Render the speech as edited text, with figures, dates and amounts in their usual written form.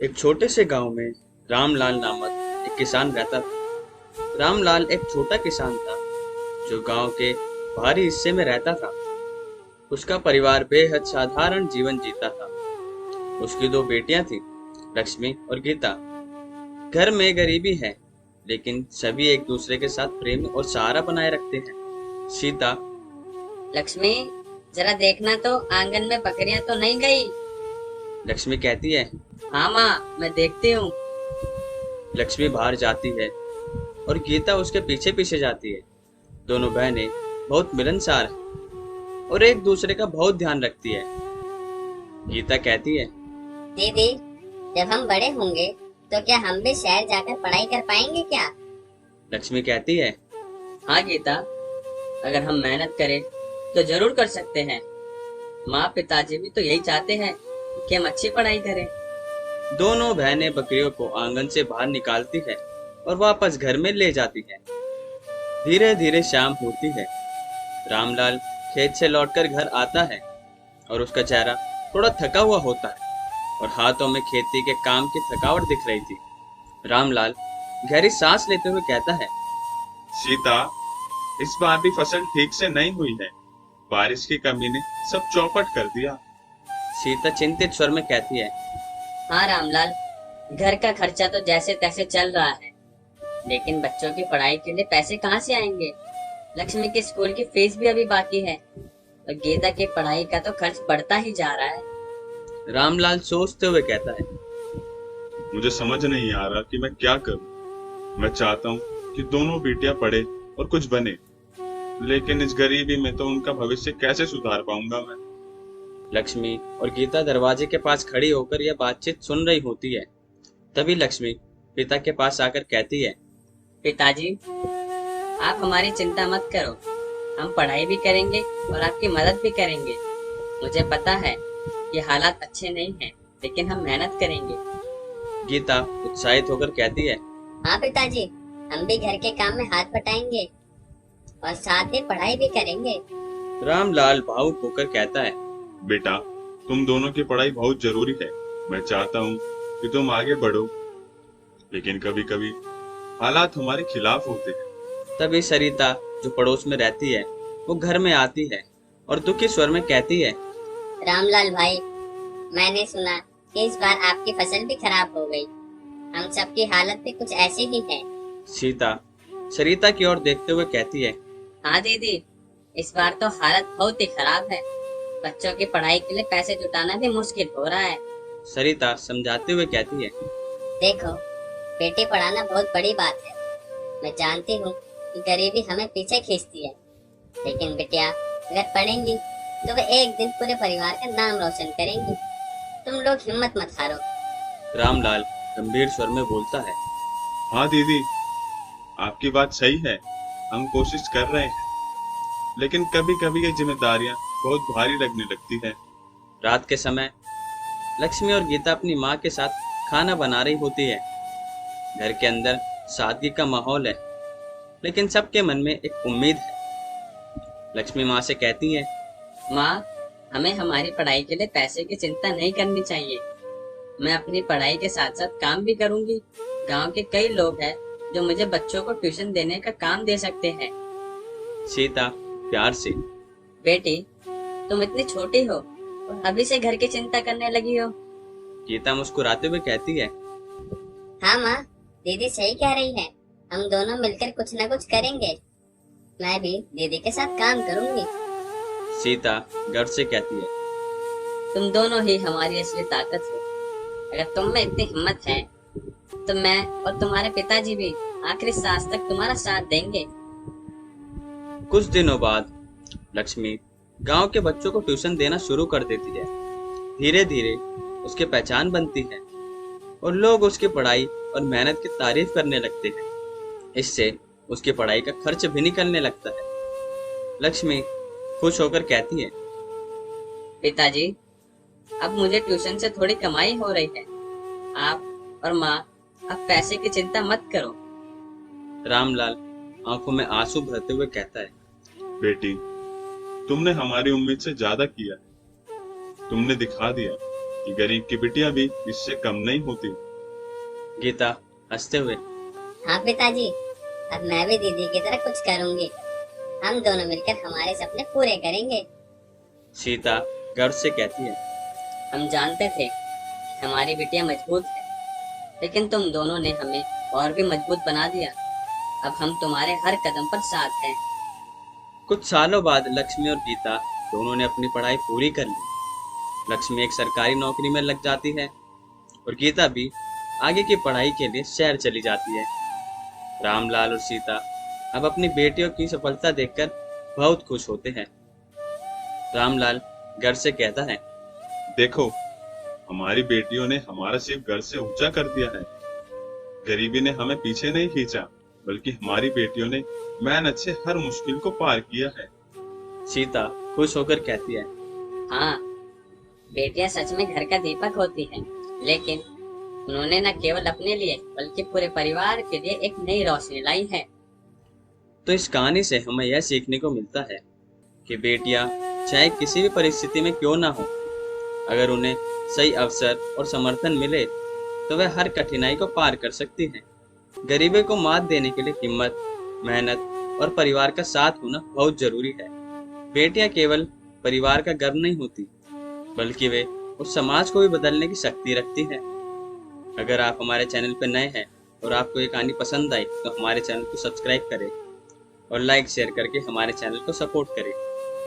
एक छोटे से गांव में रामलाल नामक एक किसान रहता था। रामलाल एक छोटा किसान था जो गांव के बाहरी हिस्से में रहता था। उसका परिवार बेहद साधारण जीवन जीता था। उसकी दो बेटियां थीं, लक्ष्मी और गीता। घर में गरीबी है, लेकिन सभी एक दूसरे के साथ प्रेम और सहारा बनाए रखते हैं। सीता। लक्ष्मी, जरा देखना तो आंगन में बकरियां तो नहीं गई। लक्ष्मी कहती है। हाँ माँ, मैं देखती हूँ। लक्ष्मी बाहर जाती है और गीता उसके पीछे पीछे जाती है। दोनों बहनें बहुत मिलनसार हैं और एक दूसरे का बहुत ध्यान रखती है। गीता कहती है। दीदी, जब हम बड़े होंगे तो क्या हम भी शहर जाकर पढ़ाई कर पाएंगे क्या? लक्ष्मी कहती है। हाँ गीता, अगर हम मेहनत करें तो जरूर कर सकते हैं। माँ पिताजी भी तो यही चाहते हैं कि हम अच्छी पढ़ाई करें। दोनों बहनें बकरियों को आंगन से बाहर निकालती है और वापस घर में ले जाती है। धीरे धीरे शाम होती है। रामलाल खेत से लौटकर घर आता है और उसका चेहरा थोड़ा थका हुआ होता है और हाथों में खेती के काम की थकावट दिख रही थी। रामलाल गहरी सांस लेते हुए कहता है। सीता, इस बार भी फसल ठीक से नहीं हुई है। बारिश की कमी ने सब चौपट कर दिया। सीता चिंतित स्वर में कहती है। हाँ रामलाल, घर का खर्चा तो जैसे तैसे चल रहा है, लेकिन बच्चों की पढ़ाई के लिए पैसे कहाँ से आएंगे? लक्ष्मी के स्कूल की फीस भी अभी बाकी है और गीता की पढ़ाई का तो खर्च बढ़ता ही जा रहा है। रामलाल सोचते हुए कहता है। मुझे समझ नहीं आ रहा कि मैं क्या करूं। मैं चाहता हूं कि दोनों बेटियां पढ़े और कुछ बने, लेकिन इस गरीबी में तो उनका भविष्य कैसे सुधार पाऊंगा मैं। लक्ष्मी और गीता दरवाजे के पास खड़ी होकर यह बातचीत सुन रही होती है। तभी लक्ष्मी पिता के पास आकर कहती है। पिताजी, आप हमारी चिंता मत करो। हम पढ़ाई भी करेंगे और आपकी मदद भी करेंगे। मुझे पता है कि हालात अच्छे नहीं हैं, लेकिन हम मेहनत करेंगे। गीता उत्साहित होकर कहती है। हाँ पिताजी, हम भी घर के काम में हाथ बटाएंगे और साथ ही पढ़ाई भी करेंगे। रामलाल भावुक होकर कहता है। बेटा, तुम दोनों की पढ़ाई बहुत जरूरी है। मैं चाहता हूँ कि तुम आगे बढ़ो, लेकिन कभी कभी हालात हमारे खिलाफ होते हैं। तभी सरिता जो पड़ोस में रहती है वो घर में आती है और दुखी स्वर में कहती है। रामलाल भाई, मैंने सुना कि इस बार आपकी फसल भी खराब हो गई। हम सबकी हालत भी कुछ ऐसी ही है। सीता सरिता की ओर देखते हुए कहती है। हाँ दीदी, इस बार तो हालत बहुत ही खराब है। बच्चों की पढ़ाई के लिए पैसे जुटाना भी मुश्किल हो रहा है। सरिता समझाते हुए कहती है। देखो, बेटी पढ़ाना बहुत बड़ी बात है। मैं जानती हूँ कि गरीबी हमें पीछे खींचती है, लेकिन बिटिया अगर पढ़ेंगी तो वे एक दिन पूरे परिवार का नाम रोशन करेंगी। तुम लोग हिम्मत मत हारो। रामलाल गंभीर स्वर में बोलता है। हाँ दीदी, आपकी बात सही है। हम कोशिश कर रहे हैं, लेकिन कभी कभी ये जिम्मेदारियां बहुत भारी लगने लगती है। रात के समय लक्ष्मी और गीता अपनी माँ के साथ खाना बना रही होती है। घर के अंदर सादगी का माहौल है, लेकिन सबके मन में एक उम्मीद है। लक्ष्मी माँ से कहती है। माँ, हमें हमारी पढ़ाई के लिए पैसे की चिंता नहीं करनी चाहिए। मैं अपनी पढ़ाई के साथ साथ काम भी करूंगी। गांव के कई लोग हैं जो मुझे बच्चों को ट्यूशन देने का काम दे सकते हैं। सीता प्यार से। बेटी, तुम इतनी छोटी हो और अभी से घर की चिंता करने लगी हो। गीता मुस्कुराते हुए कहती है। हाँ माँ, दीदी सही कह रही है। हम दोनों मिलकर कुछ न कुछ करेंगे। मैं भी दीदी के साथ काम करूंगी। सीता गर्व से कहती है। तुम दोनों ही हमारी असली ताकत हो। अगर तुम में इतनी हिम्मत है तो मैं और तुम्हारे पिताजी भी आखिरी सांस तक तुम्हारा साथ देंगे। कुछ दिनों बाद लक्ष्मी गांव के बच्चों को ट्यूशन देना शुरू कर देती है। धीरे धीरे उसकी पहचान बनती है और लोग उसकी पढ़ाई और मेहनत की तारीफ करने लगते हैं। इससे उसकी पढ़ाई का खर्च भी निकलने लगता है। लक्ष्मी खुश होकर कहती है। पिताजी, अब मुझे ट्यूशन से थोड़ी कमाई हो रही है। आप और माँ अब पैसे की चिंता मत करो। रामलाल आंखों में आंसू भरते हुए कहता है। बेटी, तुमने हमारी उम्मीद से ज्यादा किया है। तुमने दिखा दिया कि गरीब की बिटिया भी इससे कम नहीं होती। गीता हंसते हुए। हाँ पिताजी, अब मैं भी दीदी की तरह कुछ करूंगी। हम दोनों मिलकर हमारे सपने पूरे करेंगे। सीता गर्व से कहती है। हम जानते थे कि हमारी बिटिया मजबूत है, लेकिन तुम दोनों ने हमें और भी मजबूत बना दिया। अब हम तुम्हारे हर कदम पर साथ हैं। कुछ सालों बाद लक्ष्मी और गीता दोनों ने अपनी पढ़ाई पूरी कर ली। लक्ष्मी एक सरकारी नौकरी में लग जाती है और गीता भी आगे की पढ़ाई के लिए शहर चली जाती है। रामलाल और सीता अब अपनी बेटियों की सफलता देखकर बहुत खुश होते हैं। रामलाल घर से कहता है। देखो, हमारी बेटियों ने हमारा सिर्फ घर से ऊंचा कर दिया है। गरीबी ने हमें पीछे नहीं खींचा, बल्कि हमारी बेटियों ने मेहनत से हर मुश्किल को पार किया है। सीता खुश होकर कहती है। हाँ, बेटियां सच में घर का दीपक होती हैं, लेकिन उन्होंने न केवल अपने लिए बल्कि पूरे परिवार के लिए एक नई रोशनी लाई है। तो इस कहानी से हमें यह सीखने को मिलता है कि बेटियां चाहे किसी भी परिस्थिति में क्यों ना हो, अगर उन्हें सही अवसर और समर्थन मिले तो वह हर कठिनाई को पार कर सकती हैं। गरीबी को मात देने के लिए हिम्मत, मेहनत और परिवार का साथ होना बहुत जरूरी है। बेटियां केवल परिवार का गर्व नहीं होती, बल्कि वे उस समाज को भी बदलने की शक्ति रखती हैं। अगर आप हमारे चैनल पर नए हैं और आपको ये कहानी पसंद आई तो हमारे चैनल को सब्सक्राइब करें और लाइक शेयर करके हमारे चैनल को सपोर्ट करें।